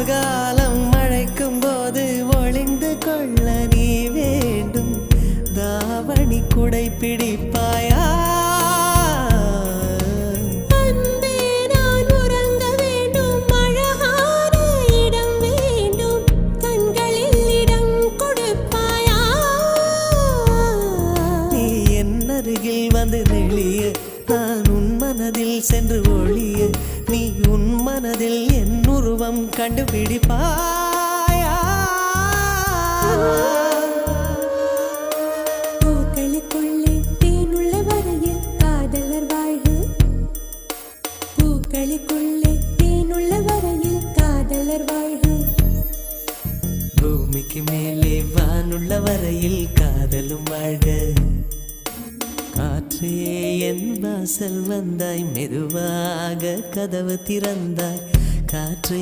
கார்காலம் அழைக்கும் போது ஒளிந்து கொள்ள நீ வேண்டும். தாவணி குடை பிடிப்பாயா? வந்து நெளிய நான் உன் மனதில் சென்று ஒளிய நீ உன் மனதில் என் உருவம் கண்டுபிடிப்பாயா? பூக்களுக்குள்ளே தேனுள்ள வரையில் காதலர் வாழ்க. பூக்களுக்குள்ளே தேனுள்ள வரையில் காதலர் வாழ்க. பூமிக்கு மேலே வானுள்ள வரையில் காதலும் வாழ்க. காற்றே என் வாசல் வந்தாய், மெதுவாக கதவு திறந்தாய். காற்றே